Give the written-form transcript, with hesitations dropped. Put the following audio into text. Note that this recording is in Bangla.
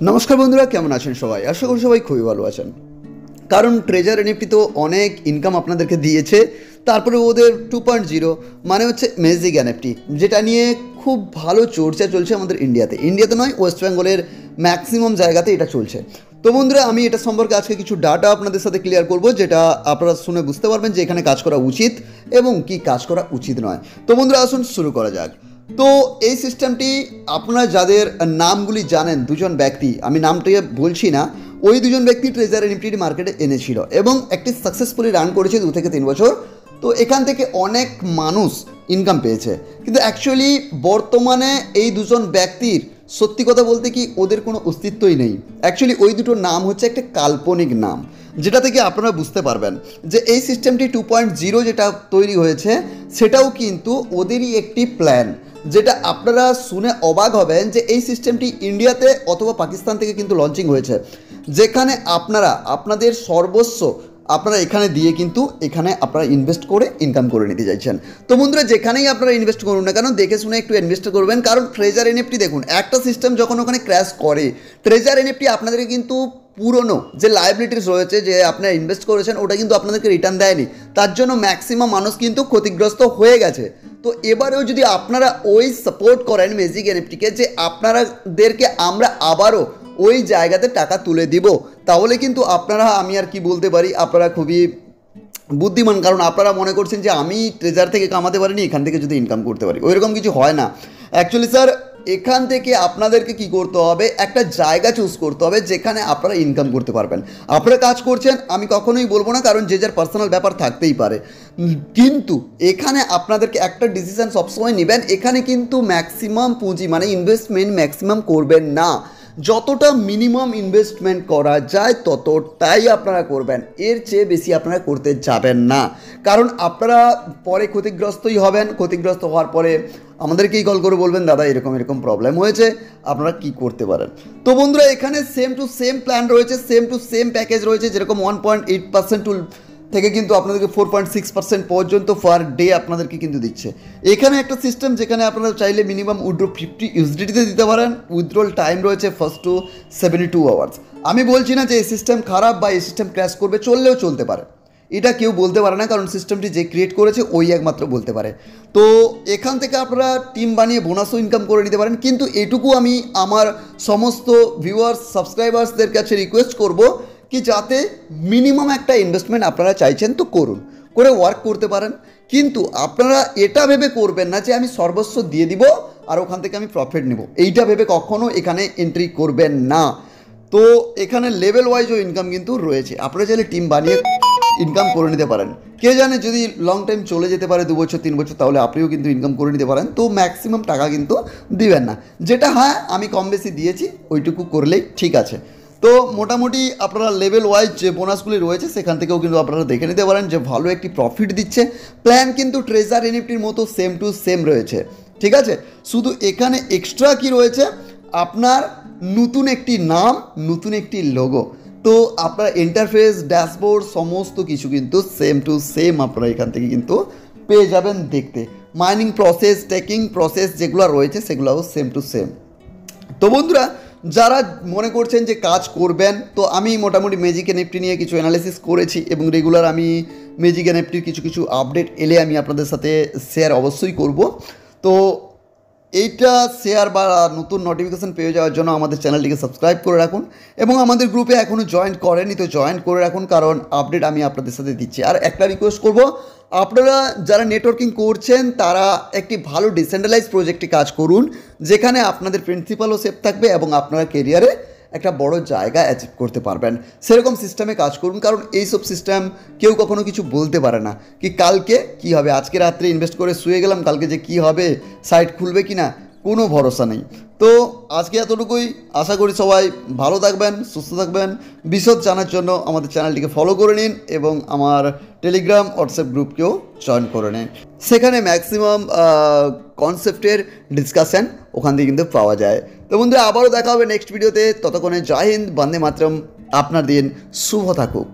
নমস্কার বন্ধুরা, কেমন আছেন সবাই? আশা করি সবাই খুবই ভালো আছেন। কারণ ট্রেজার এনএফটি তো অনেক ইনকাম আপনাদেরকে দিয়েছে। তারপরে ওদের 2.0 মানে হচ্ছে ম্যাজিক এনএফটি, যেটা নিয়ে খুব ভালো চর্চা চলছে আমাদের ইন্ডিয়াতে নয়, ওয়েস্ট বেঙ্গলের ম্যাক্সিমাম জায়গাতে এটা চলছে। তো বন্ধুরা, আমি এটা সম্পর্কে আজকে কিছু ডাটা আপনাদের সাথে ক্লিয়ার করব, যেটা আপনারা শুনে বুঝতে পারবেন যে এখানে কাজ করা উচিত এবং কি কাজ করা উচিত নয়। তো বন্ধুরা, আসুন শুরু করা যাক। তো এই সিস্টেমটি আপনারা যাদের নামগুলি জানেন, দুজন ব্যক্তি, আমি নামটা বলছি না, ওই দুজন ব্যক্তি ট্রেজার এনএফটি মার্কেটে এনেছিল এবং একটি সাকসেসফুলি রান করেছে 2 থেকে 3 বছর। তো এখান থেকে অনেক মানুষ ইনকাম পেয়েছে, কিন্তু অ্যাকচুয়ালি বর্তমানে এই দুজন ব্যক্তির সত্যি কথা বলতে কি ওদের কোনো অস্তিত্বই নেই। অ্যাকচুয়ালি ওই দুটো নাম হচ্ছে একটা কাল্পনিক নাম, যেটা থেকে আপনারা বুঝতে পারবেন যে এই সিস্টেমটি 2.0 যেটা তৈরি হয়েছে সেটাও কিন্তু ওদেরই একটি প্ল্যান, যেটা আপনারা শুনে অবাক হবেন যে এই সিস্টেমটি ইন্ডিয়াতে অথবা পাকিস্তান থেকে কিন্তু লঞ্চিং হয়েছে, যেখানে আপনারা আপনাদের সর্বস্ব আপনারা এখানে দিয়ে কিন্তু এখানে আপনারা ইনভেস্ট করে ইনকাম করে নিতে চাইছেন। তো বন্ধুরা, যেখানেই আপনারা ইনভেস্ট করুন না কেন, দেখে শুনে একটু ইনভেস্ট করবেন। কারণ ট্রেজার এনএফটি দেখুন, একটা সিস্টেম যখন ওখানে ক্র্যাশ করে, ট্রেজার এনএফটি আপনাদেরকে কিন্তু পুরনো যে লায়াবিলিটিস রয়েছে, যে আপনারা ইনভেস্ট করেছেন, ওটা কিন্তু আপনাদেরকে রিটার্ন দেয়নি। তার জন্য ম্যাক্সিমাম মানুষ কিন্তু ক্ষতিগ্রস্ত হয়ে গেছে। তো এবারেও যদি আপনারা ওই সাপোর্ট করেন ম্যাজিক এনএফটিকে, যে আপনারাদেরকে আমরা আবারও ওই জায়গাতে টাকা তুলে দিব, তাহলে কিন্তু আপনারা, আমি আর কি বলতে পারি, আপনারা খুবই বুদ্ধিমান। কারণ আপনারা মনে করছেন যে আমি ট্রেজার থেকে কামাতে পারিনি, এখান থেকে যদি ইনকাম করতে পারি, ওইরকম কিছু হয় না। অ্যাকচুয়ালি স্যার, এখান থেকে আপনাদেরকে কি করতে হবে, একটা জায়গা চুজ করতে হবে যেখানে আপনারা ইনকাম করতে পারবেন। আপনারা কাজ করছেন, আমি কখনোই বলবো না, কারণ যে যার পার্সোনাল ব্যাপার থাকতেই পারে, কিন্তু এখানে আপনাদেরকে একটা ডিসিশন সবসময় নেবেন। এখানে কিন্তু ম্যাক্সিমাম পুঁজি মানে ইনভেস্টমেন্ট ম্যাক্সিমাম করবেন না। যতটা মিনিমাম ইনভেস্টমেন্ট করা যায় ততটাই আপনারা করবেন, এর চেয়ে বেশি আপনারা করতে যাবেন না। কারণ আপনারা পরে ক্ষতিগ্রস্তই হবেন। ক্ষতিগ্রস্ত হওয়ার পরে আমাদেরকেই কল করে বলবেন, দাদা এরকম এরকম প্রবলেম হয়েছে, আপনারা কি করতে পারেন। তো বন্ধুরা, এখানে সেম টু সেম প্ল্যান রয়েছে, সেম টু সেম প্যাকেজ রয়েছে। যেরকম 1.8% থেকে কিন্তু আপনাদেরকে 4.6% পর্যন্ত পার ডে আপনাদেরকে কিন্তু দিচ্ছে। এখানে একটা সিস্টেম যেখানে আপনারা চাইলে মিনিমাম উইথড্র 50 ইউএসডিটিতে দিতে পারেন। উইথড্রল টাইম রয়েছে ফার্স্ট টু 72 আওয়ার্স। আমি বলছি না যে এই সিস্টেম খারাপ বা এই সিস্টেম ক্র্যাশ করবে, চললেও চলতে পারে, এটা কেউ বলতে পারে না, কারণ সিস্টেমটি যে ক্রিয়েট করেছে ওই একমাত্র বলতে পারে। তো এখান থেকে আপনারা টিম বানিয়ে বোনাসও ইনকাম করে নিতে পারেন। কিন্তু এটুকু আমি আমার সমস্ত ভিউয়ার্স সাবস্ক্রাইবার্সদের কাছে রিকোয়েস্ট করব কি, যাতে মিনিমাম একটা ইনভেস্টমেন্ট আপনারা চাইছেন তো করুন, করে ওয়ার্ক করতে পারেন। কিন্তু আপনারা এটা ভেবে করবেন না যে আমি সর্বস্ব দিয়ে দিব আর ওখান থেকে আমি প্রফিট নেব, এইটা ভেবে কখনও এখানে এন্ট্রি করবেন না। তো এখানে লেভেল ওয়াইজও ইনকাম কিন্তু রয়েছে, আপনারা চাইলে টিম বানিয়ে ইনকাম করে নিতে পারেন। কে জানে, যদি লং টাইম চলে যেতে পারে 2 বছর 3 বছর, তাহলে আপনিও কিন্তু ইনকাম করে নিতে পারেন। তো ম্যাক্সিমাম টাকা কিন্তু দিবেন না, যেটা হ্যাঁ আমি কম বেশি দিয়েছি, ওইটুকু করলেই ঠিক আছে। তো মোটামুটি আপনারা লেভেল ওয়াইজ যে বোনাসগুলি রয়েছে সেখান থেকেও কিন্তু আপনারা দেখে নিতে পারেন যে ভালো একটি প্রফিট দিচ্ছে। প্ল্যান কিন্তু ট্রেজার এনএফটির মতো সেম টু সেম রয়েছে, ঠিক আছে। শুধু এখানে এক্সট্রা কি রয়েছে, আপনার নতুন একটি নাম, নতুন একটি লোগো। তো আপনার ইন্টারফেস, ড্যাশবোর্ড সমস্ত কিছু কিন্তু সেম টু সেম আপনারা এখান থেকে কিন্তু পেয়ে যাবেন দেখতে। মাইনিং প্রসেস, টেকিং প্রসেস যেগুলো রয়েছে সেগুলোও সেম টু সেম। তো বন্ধুরা, যারা মনে করছেন যে কাজ করবেন, তো আমি মোটামুটি ম্যাজিক এনএফটি নিয়ে কিছু অ্যানালিসিস করেছি এবং রেগুলার আমি ম্যাজিক এনএফটির কিছু কিছু আপডেট এলে আমি আপনাদের সাথে শেয়ার অবশ্যই করব। তো এইটা শেয়ার বা নতুন নোটিফিকেশান পেয়ে যাওয়ার জন্য আমাদের চ্যানেলটিকে সাবস্ক্রাইব করে রাখুন এবং আমাদের গ্রুপে এখনও জয়েন করেনি তো জয়েন করে রাখুন, কারণ আপডেট আমি আপনাদের সাথে দিচ্ছি। আর একটা রিকোয়েস্ট করব, আপনারা যারা নেটওয়ার্কিং করছেন তারা একটি ভালো ডিসেন্ট্রালাইজ প্রজেক্টে কাজ করুন, যেখানে আপনাদের প্রিন্সিপালও সেফ থাকবে এবং আপনারা কেরিয়ারে একটা বড় জায়গা অ্যাচিভ করতে পারবেন। সেরকম সিস্টেমে কাজ করুন, কারণ এইসব সিস্টেম কেউ কখনো কিছু বলতে পারে না কি কালকে কি হবে। আজকে রাত্রে ইনভেস্ট করে শুয়ে গেলাম, কালকে যে কি হবে, সাইট খুলবে কি না, কোনো ভরসা নেই। তো আজকে এতটুকুই, আশা করি সবাই ভালো থাকবেন, সুস্থ থাকবেন। বিশদ জানার জন্য আমাদের চ্যানেলটিকে ফলো করে নিন এবং আমার টেলিগ্রাম হোয়াটসঅ্যাপ গ্রুপকেও জয়েন করে নিন। সেখানে ম্যাক্সিমাম কনসেপ্টের ডিসকাশন ওখান থেকে কিন্তু পাওয়া যায়। তো বন্ধুরা, আবারও দেখা হবে নেক্সট ভিডিওতে। ততক্ষণে জয় হিন্দ, বন্দে মাতরম। আপনার দিন শুভ থাকুক।